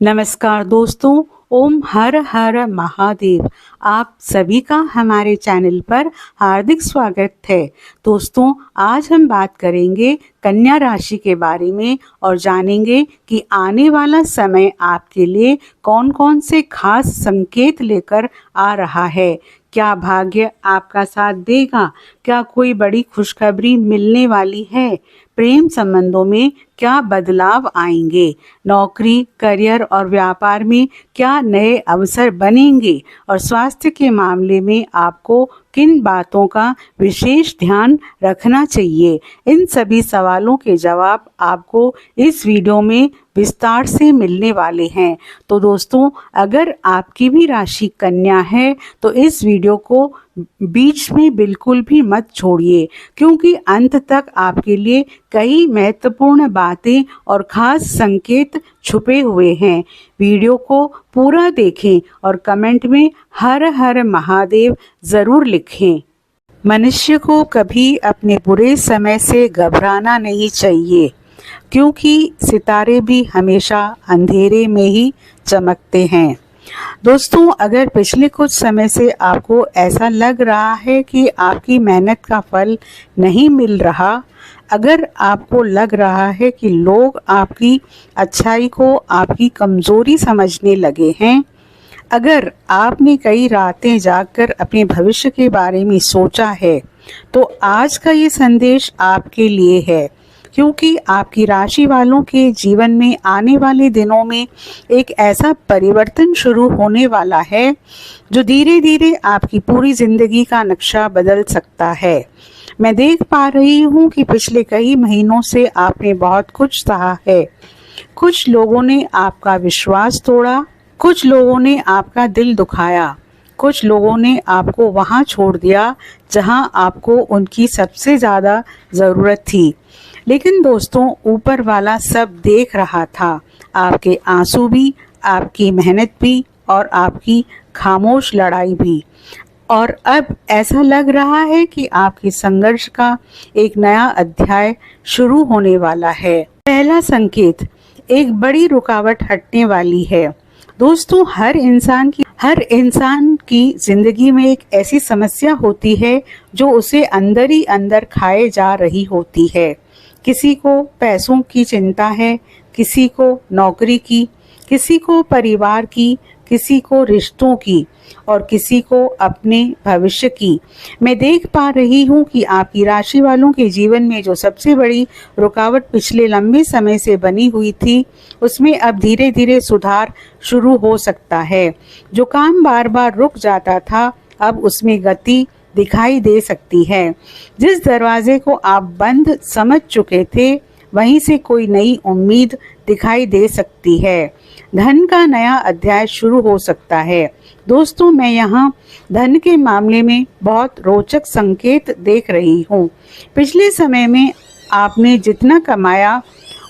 नमस्कार दोस्तों, ओम हर हर महादेव। आप सभी का हमारे चैनल पर हार्दिक स्वागत है। दोस्तों, आज हम बात करेंगे कन्या राशि के बारे में और जानेंगे कि आने वाला समय आपके लिए कौन कौन से खास संकेत लेकर आ रहा है। क्या भाग्य आपका साथ देगा? क्या कोई बड़ी खुशखबरी मिलने वाली है? प्रेम संबंधों में क्या बदलाव आएंगे? नौकरी, करियर और व्यापार में क्या नए अवसर बनेंगे? और स्वास्थ्य के मामले में आपको किन बातों का विशेष ध्यान रखना चाहिए? इन सभी सवालों के जवाब आपको इस वीडियो में विस्तार से मिलने वाले हैं। तो दोस्तों, अगर आपकी भी राशि कन्या है तो इस वीडियो को बीच में बिल्कुल भी मत छोड़िए, क्योंकि अंत तक आपके लिए कई महत्वपूर्ण बातें और खास संकेत छुपे हुए हैं। वीडियो को पूरा देखें और कमेंट में हर हर महादेव ज़रूर लिखें। मनुष्य को कभी अपने बुरे समय से घबराना नहीं चाहिए, क्योंकि सितारे भी हमेशा अंधेरे में ही चमकते हैं। दोस्तों, अगर पिछले कुछ समय से आपको ऐसा लग रहा है कि आपकी मेहनत का फल नहीं मिल रहा, अगर आपको लग रहा है कि लोग आपकी अच्छाई को आपकी कमज़ोरी समझने लगे हैं, अगर आपने कई रातें जागकर अपने भविष्य के बारे में सोचा है, तो आज का ये संदेश आपके लिए है, क्योंकि आपकी राशि वालों के जीवन में आने वाले दिनों में एक ऐसा परिवर्तन शुरू होने वाला है जो धीरे धीरे आपकी पूरी जिंदगी का नक्शा बदल सकता है। मैं देख पा रही हूँ कि पिछले कई महीनों से आपने बहुत कुछ सहा है। कुछ लोगों ने आपका विश्वास तोड़ा, कुछ लोगों ने आपका दिल दुखाया, कुछ लोगों ने आपको वहाँ छोड़ दिया जहाँ आपको उनकी सबसे ज़्यादा ज़रूरत थी। लेकिन दोस्तों, ऊपर वाला सब देख रहा था, आपके आंसू भी, आपकी मेहनत भी और आपकी खामोश लड़ाई भी। और अब ऐसा लग रहा है कि आपके संघर्ष का एक नया अध्याय शुरू होने वाला है। पहला संकेत, एक बड़ी रुकावट हटने वाली है। दोस्तों, हर इंसान की जिंदगी में एक ऐसी समस्या होती है जो उसे अंदर ही अंदर खाए जा रही होती है। किसी को पैसों की चिंता है, किसी को नौकरी की, किसी को परिवार की, किसी को रिश्तों की और किसी को अपने भविष्य की। मैं देख पा रही हूँ कि आपकी राशि वालों के जीवन में जो सबसे बड़ी रुकावट पिछले लंबे समय से बनी हुई थी, उसमें अब धीरे धीरे सुधार शुरू हो सकता है। जो काम बार बार रुक जाता था, अब उसमें गति दिखाई दे सकती है। जिस दरवाजे को आप बंद समझ चुके थे, वहीं से कोई नई उम्मीद दिखाई दे सकती है। धन का नया अध्याय शुरू हो सकता है। दोस्तों, मैं यहाँ धन के मामले में बहुत रोचक संकेत देख रही हूँ। पिछले समय में आपने जितना कमाया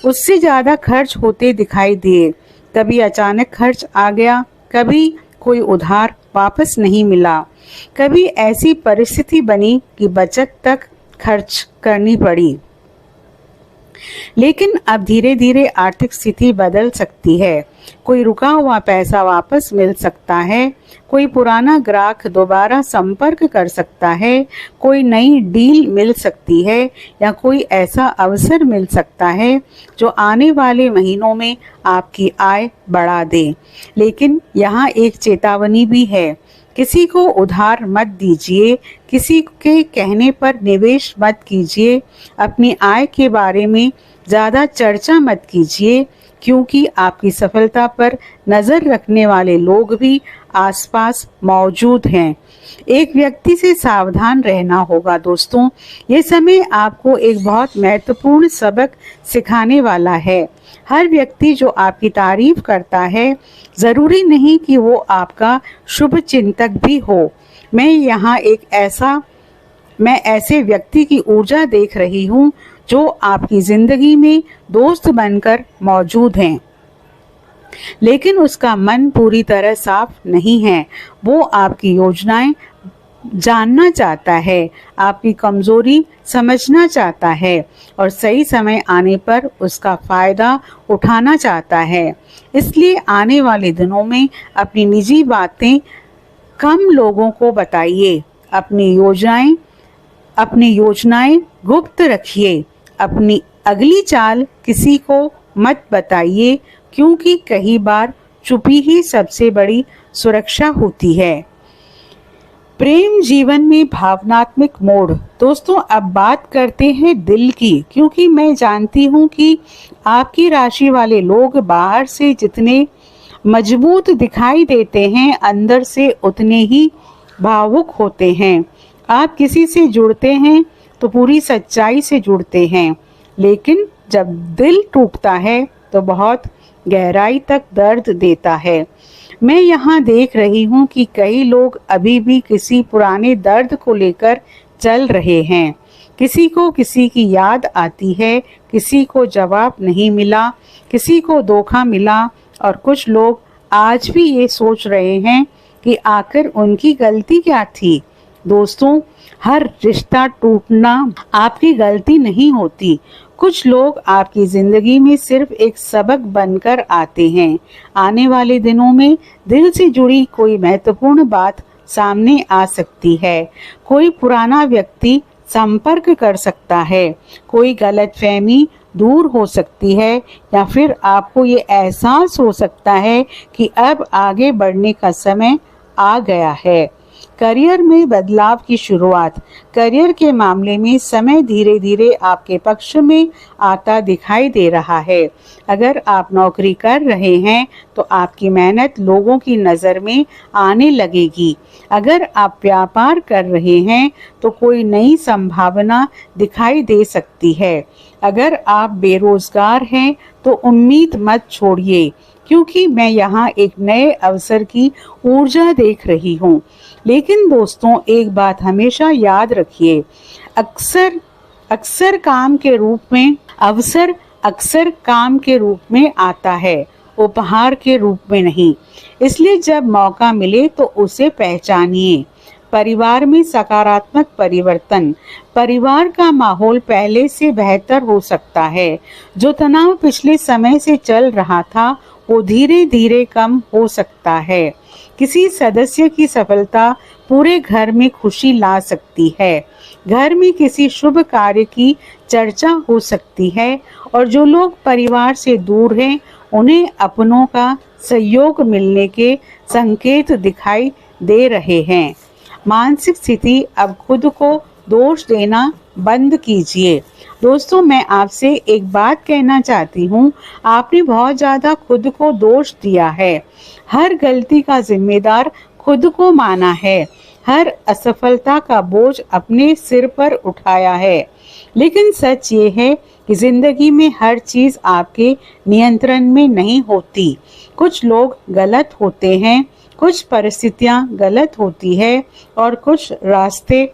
उससे ज़्यादा खर्च होते दिखाई दिए। कभी अचानक खर्च आ गया, कभी कोई उधार वापस नहीं मिला, कभी ऐसी परिस्थिति बनी कि बचत तक खर्च करनी पड़ी। लेकिन अब धीरे धीरे आर्थिक स्थिति बदल सकती है। कोई रुका हुआ पैसा वापस मिल सकता है, कोई पुराना ग्राहक दोबारा संपर्क कर सकता है, कोई नई डील मिल सकती है या कोई ऐसा अवसर मिल सकता है जो आने वाले महीनों में आपकी आय बढ़ा दे। लेकिन यहाँ एक चेतावनी भी है, किसी को उधार मत दीजिए, किसी के कहने पर निवेश मत कीजिए, अपनी आय के बारे में ज़्यादा चर्चा मत कीजिए, क्योंकि आपकी सफलता पर नज़र रखने वाले लोग भी आसपास मौजूद हैं। एक व्यक्ति से सावधान रहना होगा। दोस्तों, ये समय आपको एक बहुत महत्वपूर्ण सबक सिखाने वाला है। हर व्यक्ति जो आपकी तारीफ करता है, ज़रूरी नहीं कि वो आपका शुभ चिंतक भी हो। मैं ऐसे व्यक्ति की ऊर्जा देख रही हूँ जो आपकी जिंदगी में दोस्त बनकर मौजूद हैं, लेकिन उसका मन पूरी तरह साफ नहीं है। वो आपकी योजनाएं जानना चाहता है, आपकी कमजोरी समझना चाहता है और सही समय आने पर उसका फायदा उठाना चाहता है। इसलिए आने वाले दिनों में अपनी निजी बातें कम लोगों को बताइए। अपनी योजनाएं गुप्त रखिए। अपनी अगली चाल किसी को मत बताइए, क्योंकि कई बार चुप्पी ही सबसे बड़ी सुरक्षा होती है। प्रेम जीवन में भावनात्मक मोड़। दोस्तों, अब बात करते हैं दिल की, क्योंकि मैं जानती हूँ कि आपकी राशि वाले लोग बाहर से जितने मजबूत दिखाई देते हैं, अंदर से उतने ही भावुक होते हैं। आप किसी से जुड़ते हैं तो पूरी सच्चाई से जुड़ते हैं, लेकिन जब दिल टूटता है तो बहुत गहराई तक दर्द देता है। मैं यहाँ देख रही हूँ कि कई लोग अभी भी किसी पुराने दर्द को लेकर चल रहे हैं। किसी को किसी की याद आती है, किसी को जवाब नहीं मिला, किसी को धोखा मिला, और कुछ लोग आज भी ये सोच रहे हैं कि आखिर उनकी गलती क्या थी। दोस्तों, हर रिश्ता टूटना आपकी गलती नहीं होती। कुछ लोग आपकी जिंदगी में सिर्फ एक सबक बनकर आते हैं। आने वाले दिनों में दिल से जुड़ी कोई महत्वपूर्ण बात सामने आ सकती है। कोई पुराना व्यक्ति संपर्क कर सकता है, कोई गलतफहमी दूर हो सकती है, या फिर आपको ये एहसास हो सकता है कि अब आगे बढ़ने का समय आ गया है। करियर में बदलाव की शुरुआत। करियर के मामले में समय धीरे धीरे आपके पक्ष में आता दिखाई दे रहा है। अगर आप नौकरी कर रहे हैं तो आपकी मेहनत लोगों की नज़र में आने लगेगी। अगर आप व्यापार कर रहे हैं तो कोई नई संभावना दिखाई दे सकती है। अगर आप बेरोजगार हैं तो उम्मीद मत छोड़िए, क्योंकि मैं यहाँ एक नए अवसर की ऊर्जा देख रही हूँ। लेकिन दोस्तों, एक बात हमेशा याद रखिए, अक्सर काम के रूप में अवसर अक्सर काम के रूप में आता है, उपहार के रूप में नहीं। इसलिए जब मौका मिले तो उसे पहचानिए। परिवार में सकारात्मक परिवर्तन। परिवार का माहौल पहले से बेहतर हो सकता है। जो तनाव पिछले समय से चल रहा था वो धीरे धीरे कम हो सकता है। किसी सदस्य की सफलता पूरे घर में खुशी ला सकती है। घर में किसी शुभ कार्य की चर्चा हो सकती है, और जो लोग परिवार से दूर हैं उन्हें अपनों का सहयोग मिलने के संकेत दिखाई दे रहे हैं। मानसिक स्थिति। अब खुद को दोष देना बंद कीजिए। दोस्तों, मैं आपसे एक बात कहना चाहती हूँ, आपने बहुत ज़्यादा खुद को दोष दिया है। हर गलती का जिम्मेदार खुद को माना है। हर असफलता का बोझ अपने सिर पर उठाया है। लेकिन सच ये है कि जिंदगी में हर चीज़ आपके नियंत्रण में नहीं होती। कुछ लोग गलत होते हैं, कुछ परिस्थितियाँ गलत होती है, और कुछ रास्ते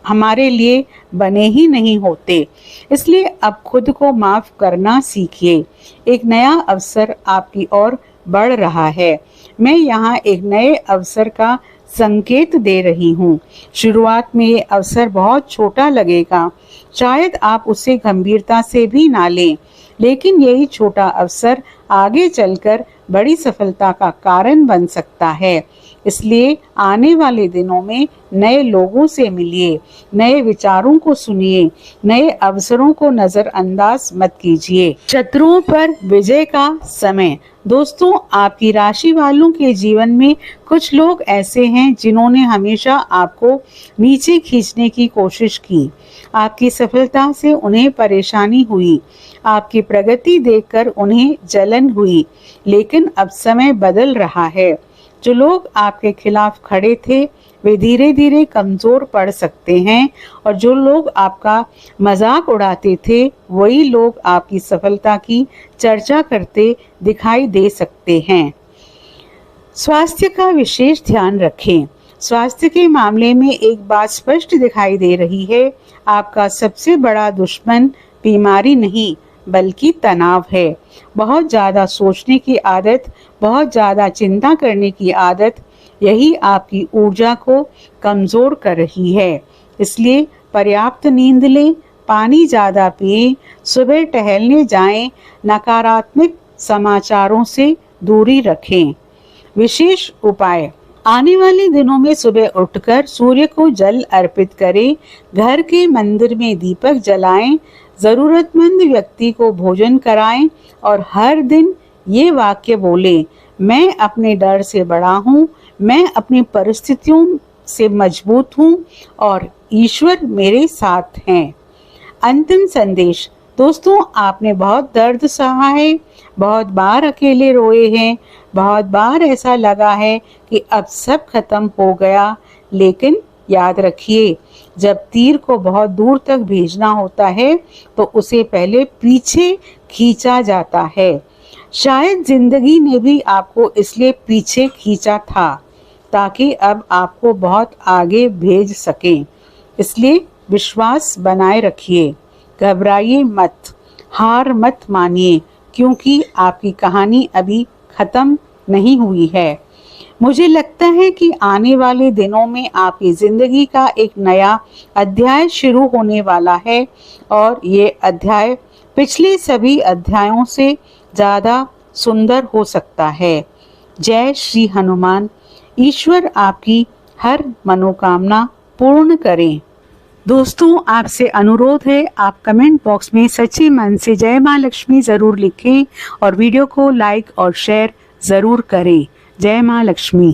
हमारे लिए बने ही नहीं होते। इसलिए अब खुद को माफ करना सीखिए। एक नया अवसर आपकी ओर बढ़ रहा है। मैं यहाँ एक नए अवसर का संकेत दे रही हूँ। शुरुआत में ये अवसर बहुत छोटा लगेगा, शायद आप उसे गंभीरता से भी ना लें, लेकिन यही छोटा अवसर आगे चलकर बड़ी सफलता का कारण बन सकता है। इसलिए आने वाले दिनों में नए लोगों से मिलिए, नए विचारों को सुनिए, नए अवसरों को नजरअंदाज मत कीजिए। शत्रुओं पर विजय का समय। दोस्तों, आपकी राशि वालों के जीवन में कुछ लोग ऐसे हैं जिन्होंने हमेशा आपको नीचे खींचने की कोशिश की। आपकी सफलता से उन्हें परेशानी हुई, आपकी प्रगति देखकर उन्हें जलन हुई। लेकिन अब समय बदल रहा है। जो लोग आपके खिलाफ खड़े थे वे धीरे धीरे कमजोर पड़ सकते हैं, और जो लोग आपका मजाक उड़ाते थे वही लोग आपकी सफलता की चर्चा करते दिखाई दे सकते हैं। स्वास्थ्य का विशेष ध्यान रखें। स्वास्थ्य के मामले में एक बात स्पष्ट दिखाई दे रही है, आपका सबसे बड़ा दुश्मन बीमारी नहीं बल्कि तनाव है। बहुत ज़्यादा सोचने की आदत, बहुत ज़्यादा चिंता करने की आदत यही आपकी ऊर्जा को कमज़ोर कर रही है। इसलिए पर्याप्त नींद लें, पानी ज़्यादा पिएं, सुबह टहलने जाएं, नकारात्मक समाचारों से दूरी रखें। विशेष उपाय, आने वाले दिनों में सुबह उठकर सूर्य को जल अर्पित करें, घर के मंदिर में दीपक जलाएं, ज़रूरतमंद व्यक्ति को भोजन कराएं और हर दिन ये वाक्य बोलें, मैं अपने डर से बड़ा हूँ, मैं अपनी परिस्थितियों से मजबूत हूँ और ईश्वर मेरे साथ हैं। अंतिम संदेश, दोस्तों आपने बहुत दर्द सहा है, बहुत बार अकेले रोए हैं, बहुत बार ऐसा लगा है कि अब सब खत्म हो गया, लेकिन याद रखिए, जब तीर को बहुत दूर तक भेजना होता है तो उसे पहले पीछे खींचा जाता है। शायद जिंदगी ने भी आपको इसलिए पीछे खींचा था ताकि अब आपको बहुत आगे भेज सके। इसलिए विश्वास बनाए रखिए, घबराइए मत, हार मत मानिए, क्योंकि आपकी कहानी अभी खत्म नहीं हुई है। मुझे लगता है कि आने वाले दिनों में आपकी ज़िंदगी का एक नया अध्याय शुरू होने वाला है और ये अध्याय पिछले सभी अध्यायों से ज़्यादा सुंदर हो सकता है। जय श्री हनुमान। ईश्वर आपकी हर मनोकामना पूर्ण करें। दोस्तों आपसे अनुरोध है, आप कमेंट बॉक्स में सच्चे मन से जय माँ लक्ष्मी ज़रूर लिखें और वीडियो को लाइक और शेयर ज़रूर करें। जय माँ लक्ष्मी।